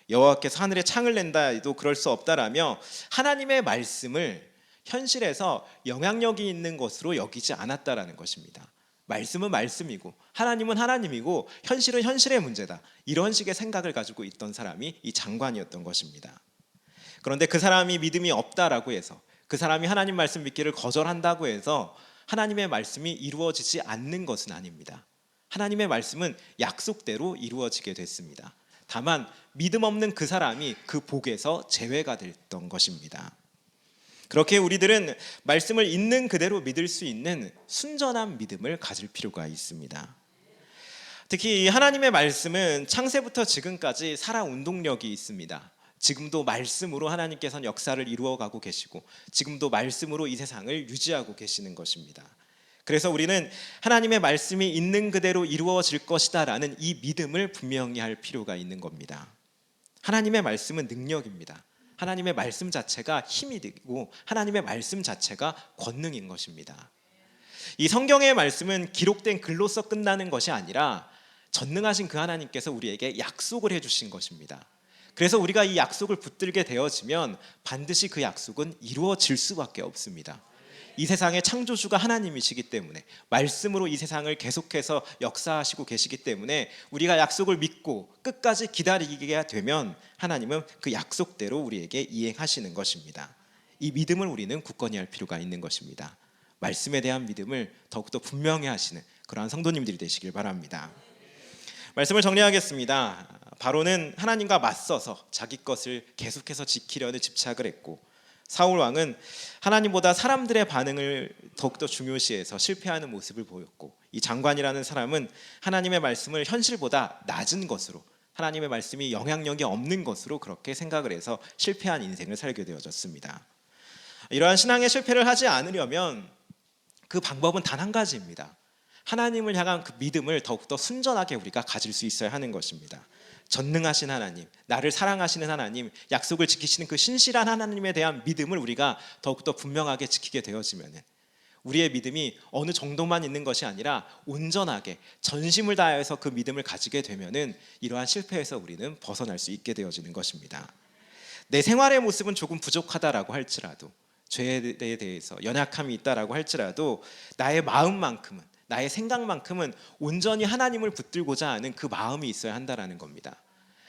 여호와께서 하늘에 창을 낸다 해도 그럴 수 없다라며 하나님의 말씀을 현실에서 영향력이 있는 것으로 여기지 않았다라는 것입니다. 말씀은 말씀이고 하나님은 하나님이고 현실은 현실의 문제다, 이런 식의 생각을 가지고 있던 사람이 이 장관이었던 것입니다. 그런데 그 사람이 믿음이 없다라고 해서, 그 사람이 하나님 말씀 믿기를 거절한다고 해서 하나님의 말씀이 이루어지지 않는 것은 아닙니다. 하나님의 말씀은 약속대로 이루어지게 됐습니다. 다만 믿음 없는 그 사람이 그 복에서 제외가 됐던 것입니다. 그렇게 우리들은 말씀을 있는 그대로 믿을 수 있는 순전한 믿음을 가질 필요가 있습니다. 특히 하나님의 말씀은 창세부터 지금까지 살아 운동력이 있습니다. 지금도 말씀으로 하나님께서는 역사를 이루어가고 계시고 지금도 말씀으로 이 세상을 유지하고 계시는 것입니다. 그래서 우리는 하나님의 말씀이 있는 그대로 이루어질 것이다 라는 이 믿음을 분명히 할 필요가 있는 겁니다. 하나님의 말씀은 능력입니다. 하나님의 말씀 자체가 힘이 되고 하나님의 말씀 자체가 권능인 것입니다. 이 성경의 말씀은 기록된 글로서 끝나는 것이 아니라 전능하신 그 하나님께서 우리에게 약속을 해주신 것입니다. 그래서 우리가 이 약속을 붙들게 되어지면 반드시 그 약속은 이루어질 수밖에 없습니다. 이 세상의 창조주가 하나님이시기 때문에, 말씀으로 이 세상을 계속해서 역사하시고 계시기 때문에 우리가 약속을 믿고 끝까지 기다리게 되면 하나님은 그 약속대로 우리에게 이행하시는 것입니다. 이 믿음을 우리는 굳건히 할 필요가 있는 것입니다. 말씀에 대한 믿음을 더욱더 분명히 하시는 그러한 성도님들이 되시길 바랍니다. 말씀을 정리하겠습니다. 바로는 하나님과 맞서서 자기 것을 계속해서 지키려는 집착을 했고, 사울 왕은 하나님보다 사람들의 반응을 더욱더 중요시해서 실패하는 모습을 보였고, 이 장관이라는 사람은 하나님의 말씀을 현실보다 낮은 것으로, 하나님의 말씀이 영향력이 없는 것으로 그렇게 생각을 해서 실패한 인생을 살게 되어졌습니다. 이러한 신앙의 실패를 하지 않으려면 그 방법은 단 한 가지입니다. 하나님을 향한 그 믿음을 더욱더 순전하게 우리가 가질 수 있어야 하는 것입니다. 전능하신 하나님, 나를 사랑하시는 하나님, 약속을 지키시는 그 신실한 하나님에 대한 믿음을 우리가 더욱더 분명하게 지키게 되어지면 우리의 믿음이 어느 정도만 있는 것이 아니라 온전하게 전심을 다해서 그 믿음을 가지게 되면 이러한 실패에서 우리는 벗어날 수 있게 되어지는 것입니다. 내 생활의 모습은 조금 부족하다라고 할지라도, 죄에 대해서 연약함이 있다라고 할지라도 나의 마음만큼은, 나의 생각만큼은 온전히 하나님을 붙들고자 하는 그 마음이 있어야 한다라는 겁니다.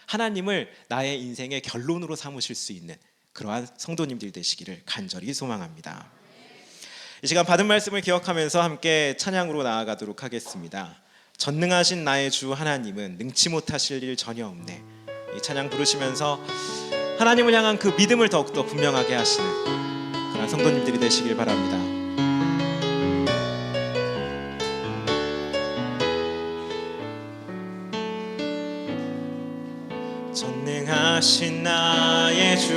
하나님을 나의 인생의 결론으로 삼으실 수 있는 그러한 성도님들 되시기를 간절히 소망합니다. 이 시간 받은 말씀을 기억하면서 함께 찬양으로 나아가도록 하겠습니다. 전능하신 나의 주 하나님은 능치 못하실 일 전혀 없네. 이 찬양 부르시면서 하나님을 향한 그 믿음을 더욱더 분명하게 하시는 그런 성도님들이 되시길 바랍니다. 전능하신 나의 주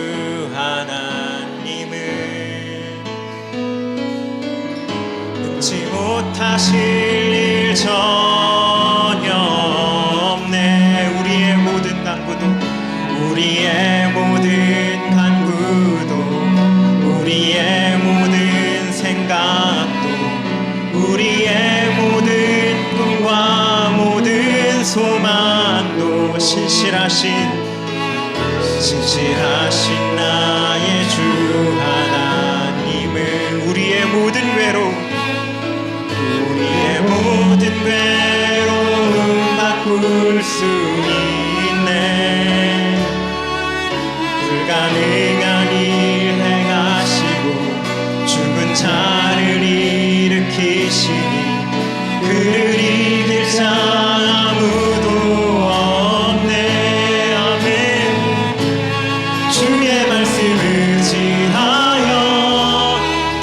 하나님은 잊지 못하실 일 전혀 없네. 우리의 모든 간구도 우리의 모든 간구도 우리의 모든 생각도 우리의 모든 꿈과 모든 소망도 신실하신 나의 주 하나님은 우리의 모든 외로움 바꿀 수 있네. 불가능한 일 행하시고 죽은 자를 일으키시니 그를 이길 자 아무도 없네. 아멘. 주의 말씀 의지하여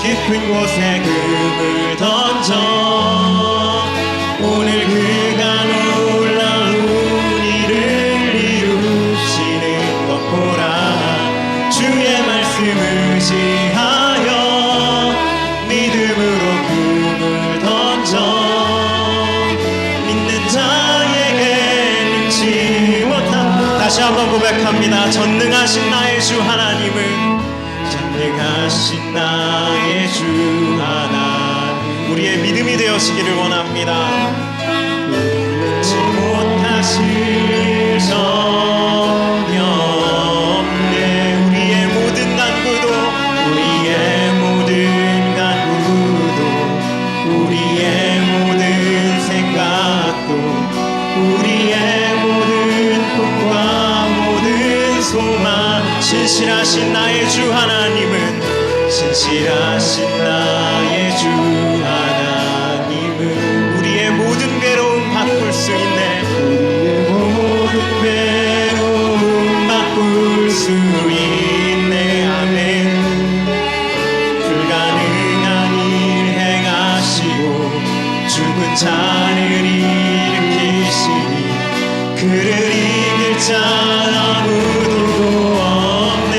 깊은 곳에 금을 던져 오늘 그가 놀라운 일을 이루시는 것 보라. 주의 말씀 의지하여 믿음으로 금을 던져 믿는 자에게 능치 못한. 다시 한번 고백합니다. 전능하신 나의 주 하나님은 전능하신 나의 주 하나님 우리의 믿음이 되어시기를 원합니다. 잊지 못하실 일 전혀 없네. 우리의 모든 간구도 우리의 모든 생각도 우리의 모든 꿈과 모든 소망 신실하신 나의 주 하나님은 우리의 모든 괴로움 바꿀 수 있네. 우리의 모든 괴로움 바꿀 수 있네. 아멘. 불가능한 일 행하시고 죽은 자를 일으키시니 그를 이길 자 아무도 없네.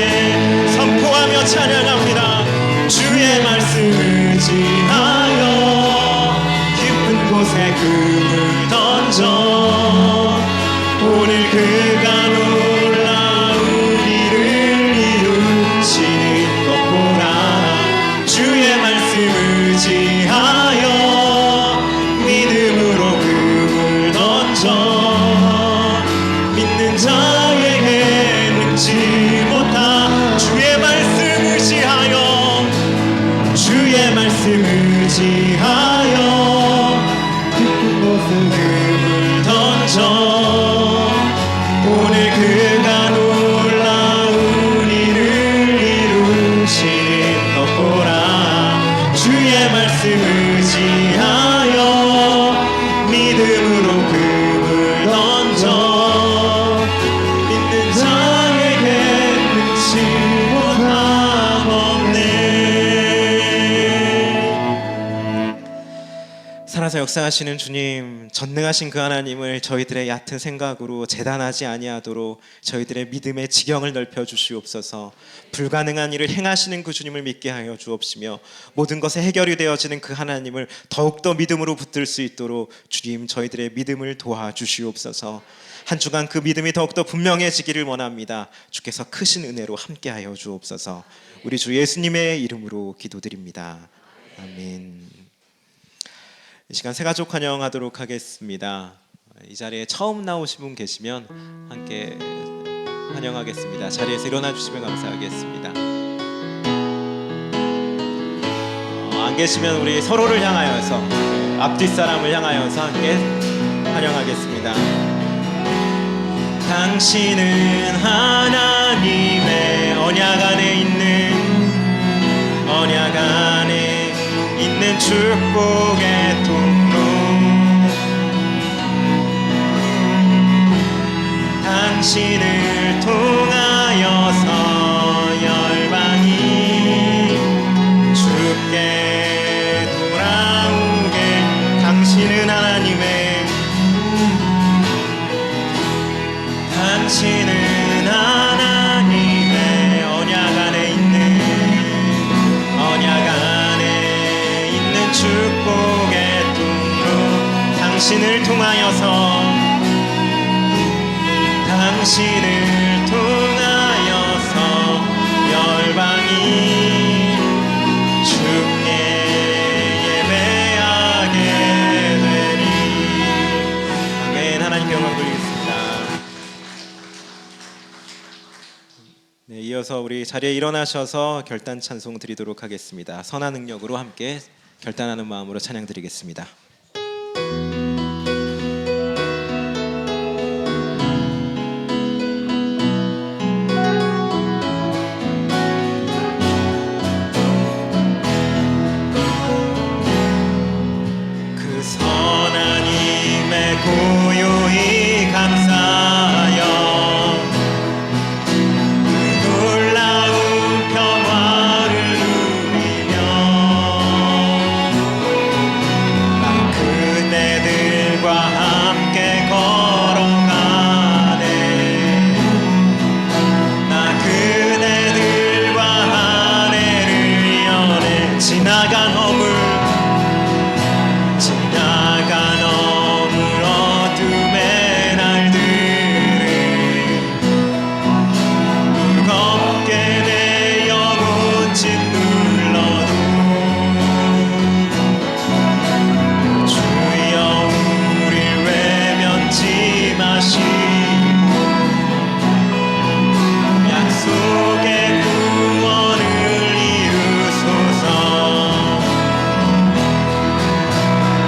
선포하며 찬양합니다. 주의 말씀 의지하여 깊은 곳에 금을 던져 오늘 그가 놀라운 일을 이루시는 것 보라. 주의 말씀 의지하여 믿음으로 금을 던져 믿는 자에게 능치 못한. 주의 말씀 의지하여 깊은 곳에 금을 던져 오늘 그가 놀라운 일을 이루시는 것 보라. 주의 말씀 의지하여 믿음으로 금을 던져 믿는 자에게 능치 못함 없네. 살아서 역사하시는 주님, 전능하신 그 하나님을 저희들의 얕은 생각으로 재단하지 아니하도록 저희들의 믿음의 지경을 넓혀 주시옵소서. 불가능한 일을 행하시는 그 주님을 믿게 하여 주옵시며 모든 것에 해결이 되어지는 그 하나님을 더욱더 믿음으로 붙들 수 있도록 주님 저희들의 믿음을 도와주시옵소서. 한 주간 그 믿음이 더욱더 분명해지기를 원합니다. 주께서 크신 은혜로 함께하여 주옵소서. 우리 주 예수님의 이름으로 기도드립니다. 아멘. 이 시간 새가족 환영하도록 하겠습니다. 이 자리에 처음 나오신 분 계시면 함께 환영하겠습니다. 자리에서 일어나 주시면 감사하겠습니다. 안 계시면 우리 서로를 향하여서 앞뒷 사람을 향하여서 함께 환영하겠습니다. 당신은 하나님의 언약 안에 있는 축복의 통로. 당신을 통하여서 열방이 주께 돌아오게. 당신은 하나님의 언약 안에 있는 축복 당신을 통하여서 열방이 주께 예배하게 되리. 아멘. 하나님께 영광 돌리겠습니다. 네, 이어서 우리 자리에 일어나셔서 결단 찬송 드리도록 하겠습니다. 선한 능력으로 함께 결단하는 마음으로 찬양 드리겠습니다. 그 선한 힘에 고요히 감사하여 놀라운 평화를 누리며 나 그대들과 함께 걸어가네. 나 그대들과 한 해를 여네. 지나간 허물 어둠의 날들을 무겁게 내 영혼 짓눌러도 주여 우릴 외면치 마시고 약속의 구원을 이루소서.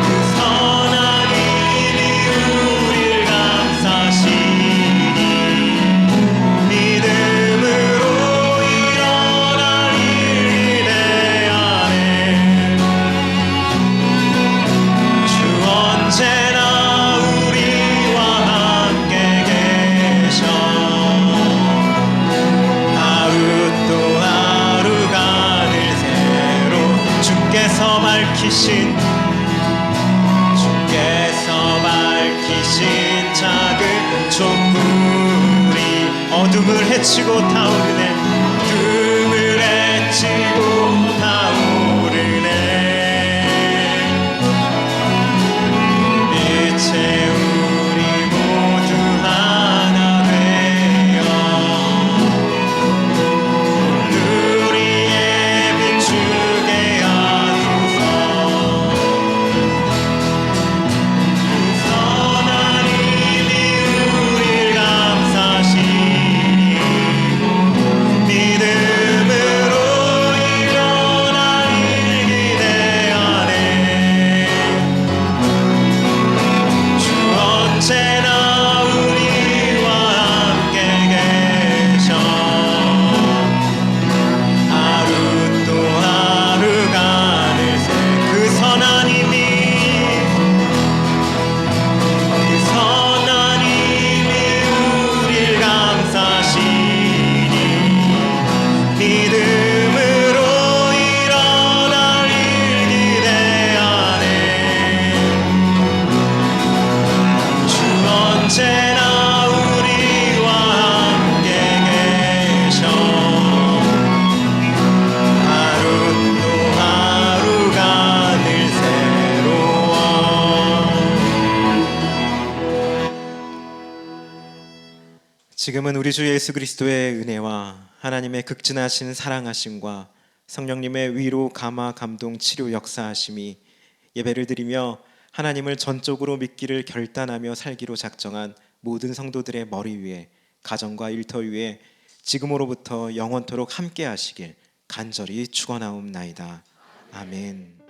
그 선한 힘이 우릴 감싸시니 믿음으로 일어날 일 기대하네. 주 언제나 우리와 함께 계셔. 하루 또 하루가 늘 새로 주께서 밝히신 작은 촛불이 어둠을 헤치고 타오르네. 어둠을 헤치고 타오르네. 빛에 우리 모두 하나 되어 우리의 비추게 하소서. 선한 힘이 우릴 감싸시니 믿음으로 일어날 일 기대하네. 주 언제나 우리와 함께 계셔. 하루 또 하루가 늘 새 그 선한 힘이 우릴 감싸시니 믿음으로 일어날 일 기대하네. 주 언제나 우리와 함께 계셔. 하루 또 하루가 늘 새로워. 지금은 우리 주 예수 그리스도의 은혜와 하나님의 극진하신 사랑하심과 성령님의 위로 감화 감동 치료 역사하심이 예배를 드리며 하나님을 전적으로 믿기를 결단하며 살기로 작정한 모든 성도들의 머리 위에 가정과 일터 위에 지금으로부터 영원토록 함께 하시길 간절히 축원하옵나이다. 아멘.